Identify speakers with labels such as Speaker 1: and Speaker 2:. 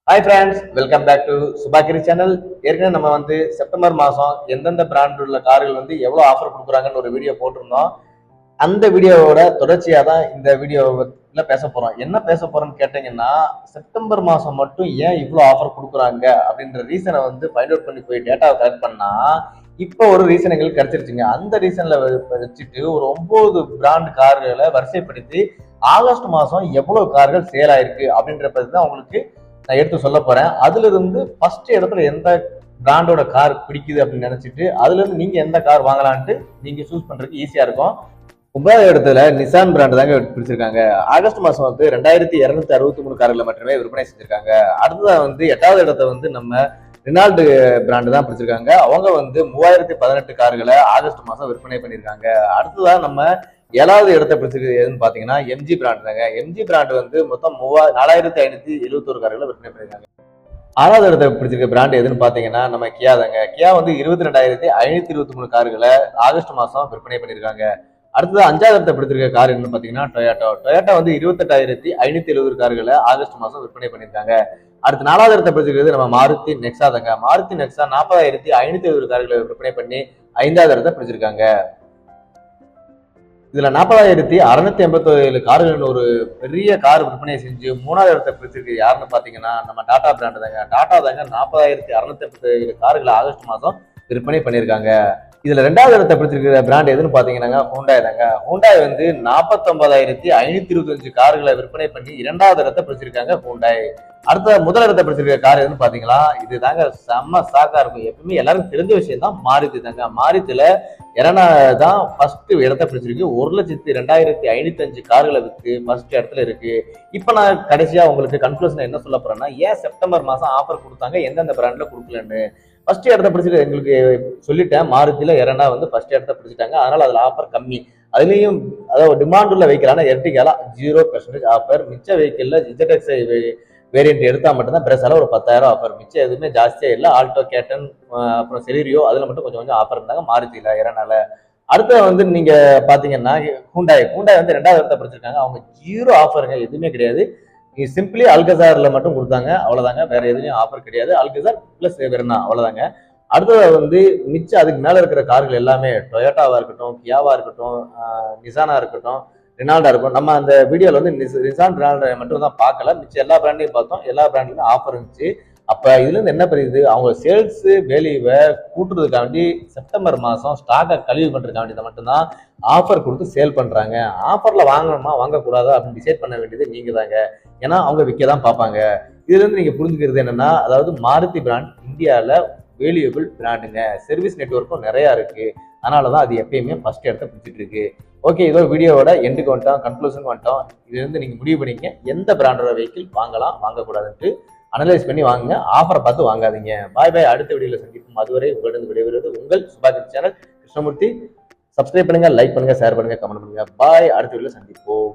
Speaker 1: Hi friends, welcome back to Subhagiri channel. ஏற்கனவே நம்ம September மாதம் எந்தெந்த பிராண்ட் உள்ள கார்கள் எவ்வளோ ஆஃபர் கொடுக்குறாங்கன்னு ஒரு வீடியோ போட்டிருந்தோம். அந்த வீடியோவோட தொடர்ச்சியாக தான் இந்த வீடியோவில் பேச போகிறோம். என்ன பேச போகிறோம்னு கேட்டிங்கன்னா, செப்டம்பர் மாதம் மட்டும் ஏன் இவ்வளோ ஆஃபர் கொடுக்குறாங்க அப்படின்ற ரீசனை ஃபைண்ட் அவுட் பண்ணி போய் டேட்டாவை கலெக்ட் பண்ணால் இப்போ ஒரு ரீசன் எங்களுக்கு கிடைச்சிருச்சுங்க. அந்த ரீசனில் வச்சுட்டு ஒரு 9 பிராண்ட் கார்களை வரிசைப்படுத்தி ஆகஸ்ட் மாதம் எவ்வளோ கார்கள் சேல் ஆயிருக்கு அப்படின்ற பற்றி தான் உங்களுக்கு நான் எடுத்து சொல்ல போறேன். அதுல இருந்து ஃபர்ஸ்ட் இடத்துல எந்த பிராண்டோட கார் பிடிக்குது அப்படின்னு நினைச்சிட்டு அதுல இருந்து நீங்க எந்த கார் வாங்கலான்ட்டு நீங்க சூஸ் பண்றதுக்கு ஈஸியா இருக்கும். 9வது இடத்துல நிசான் பிராண்ட் தாங்க பிடிச்சிருக்காங்க. ஆகஸ்ட் மாசம் 2263 கார்களை மட்டுமே விற்பனை செஞ்சிருக்காங்க. அடுத்ததா 8வது இடத்தை நம்ம ரினால்டு பிராண்டு தான் பிடிச்சிருக்காங்க. அவங்க 3018 கார்களை ஆகஸ்ட் மாசம் விற்பனை பண்ணியிருக்காங்க. அடுத்ததான் நம்ம 7வது இடத்தை பிடிச்சிருக்கு எதுன்னு பாத்தீங்கன்னா எம்ஜி பிராண்ட் தாங்க. எம்ஜி பிராண்ட் மொத்தம் 4571 கார்களை விற்பனை பண்ணிருக்காங்க. 6வது இடத்தை பிடிச்சிருக்க பிராண்ட் எதுன்னு பாத்தீங்கன்னா நம்ம கியா தாங்க. கியா 22,523 கார்களை ஆகஸ்ட் மாசம் விற்பனை பண்ணிருக்காங்க. அடுத்தது 5வது இடத்தை பிடிச்சிருக்க கார் என்னன்னு பாத்தீங்கன்னா டொயோட்டா. டொயோட்டா 28,570 கார்களை ஆகஸ்ட் மாசம் விற்பனை பண்ணிருக்காங்க. அடுத்து 4வது இடத்தை பிடிச்சிருக்கிறது நம்ம மாருதி நெக்ஸா தாங்க. மாருதி நெக்ஸா 40,570 கார்களை விற்பனை பண்ணி 5வது இடத்தை பிடிச்சிருக்காங்க. இதுல 40,687 கார்கள் ஒரு பெரிய கார் விற்பனை செஞ்சு 3வது இடத்தை பிடிச்சிருக்கு யாருன்னு பாத்தீங்கன்னா நம்ம டாடா பிராண்ட் தாங்க. டாடா தாங்க 40,687 கார்களை ஆகஸ்ட் மாதம் விற்பனை பண்ணியிருக்காங்க. இதுல 2வது இடத்தை பிடிச்சிருக்கிற பிராண்ட் எதுன்னு பாத்தீங்கன்னா ஹூண்டாய் தாங்க. ஹூண்டாய் 49,525 கார்களை விற்பனை பண்ணி 2வது இடத்தை பிடிச்சிருக்காங்க ஹூண்டாய். அடுத்த முதல் இடத்தை பிடிச்சிருக்க கார் எதுன்னு பாத்தீங்களா, இது தாங்க செம்ம சாக்கா இருக்கும். எப்பவுமே எல்லாருக்கும் தெரிஞ்ச விஷயம் தான் மாருதி தாங்க. மாருதியில எரனா தான் ஃபர்ஸ்ட் இடத்தை பிடிச்சிருக்கு. 1,02,505 கார்களை வித்து ஃபர்ஸ்ட் இடத்துல இருக்கு. இப்ப நான் கடைசியா உங்களுக்கு கன்க்ளூஷன் என்ன சொல்ல போறேன்னா, ஏன் செப்டம்பர் மாசம் ஆஃபர் கொடுத்தாங்க, எந்தெந்த பிராண்ட்ல கொடுக்கலன்னு. ஃபர்ஸ்ட் இடத்தை பிடிச்சிருக்கு எங்களுக்கு சொல்லிட்டேன். மாருதியில எரனா ஃபர்ஸ்ட் இடத்தை பிடிச்சிட்டாங்க. அதனால அதுல ஆஃபர் கம்மி. அதுலயும் அதாவது டிமாண்ட் உள்ள வெஹிக்கிளான எர்டிகால 0% ஆஃபர். மிச்ச வெஹிக்கிள்ல ZX வேரியன்ட் எடுத்தா மட்டும்தான் பிரஸால ஒரு 10,000 ஆஃபர். மிச்சம் எதுவுமே ஜாஸ்தியா இல்லை. ஆல்டோ, கேட்டன், அப்புறம் செலீரியோ அதுல மட்டும் கொஞ்சம் கொஞ்சம் ஆஃபர் இருந்தாங்க மாருதியில எரனால. அடுத்த நீங்க பாத்தீங்கன்னா ஹூண்டாய் 2வது இடத்தை பிடிச்சிருக்காங்க. அவங்க 0 ஆஃபருங்க, எதுவுமே கிடையாது. நீங்க சிம்பிளி அல்கசார்ல மட்டும் கொடுத்தாங்க, அவ்வளவுதாங்க. வேற எதுலயும் ஆஃபர் கிடையாது. அல்கசார் பிளஸ் வெர்னா, அவ்வளவுதாங்க. அடுத்தது மிச்சம் அதுக்கு மேல இருக்கிற கார்கள் எல்லாமே டொயோட்டாவா இருக்கட்டும், கியாவா இருக்கட்டும், நிசானா இருக்கட்டும், ரினால்டா இருக்கும். நம்ம அந்த வீடியோல நிசான் ரினால்டா மட்டும் தான் பார்க்கல, மிச்சம் எல்லா பிராண்டையும் பார்த்தோம். எல்லா பிராண்ட்லயும் ஆஃபர் இருந்துச்சு. அப்ப இதுல இருந்து என்ன புரியுது, அவங்க சேல்ஸ் வேல்யூவை கூட்டுறதுக்காண்டி செப்டம்பர் மாசம் ஸ்டாக்கை கழிவு பண்றதுக்காண்டி மட்டும்தான் ஆஃபர் கொடுத்து சேல் பண்றாங்க. ஆஃபர்ல வாங்கணுமா வாங்கக்கூடாதா அப்படின்னு டிசைட் பண்ண வேண்டியது நீங்க தாங்க. ஏன்னா அவங்க விற்க தான் பார்ப்பாங்க. இதுல இருந்து நீங்க புரிஞ்சுக்கிறது என்னன்னா, அதாவது மாருதி பிராண்ட் இந்தியால வேல்யூபிள் பிராண்டுங்க. சர்வீஸ் நெட்வொர்க்கும் நிறைய இருக்கு. அதனாலதான் அது எப்பயுமே ஃபர்ஸ்ட் இடத்த பிடிச்சிட்டு இருக்கு. ஓகே, இதோ வீடியோவோட எண்டுக்கு வந்துட்டோம், கன்க்ளூஷன் வந்துட்டோம். இதுல இருந்து நீங்க முடிவு பண்ணிக்க எந்த பிராண்டோட வெஹிக்கிள் வாங்கலாம் வாங்கக்கூடாதுன்ட்டு அனலைஸ் பண்ணி வாங்குங்க. ஆஃபரை பார்த்து வாங்காதீங்க. பாய் பாய். அடுத்த வீடியோல சந்திப்போம். அதுவரை உங்களிடம் விடைபெறுவது உங்கள் சுபாகிரி சேனல் கிருஷ்ணமூர்த்தி. சப்ஸ்கிரைப் பண்ணுங்க, லைக் பண்ணுங்க, ஷேர் பண்ணுங்க, கமெண்ட் பண்ணுங்க. பாய். அடுத்த வீடியோல சந்திப்போம்.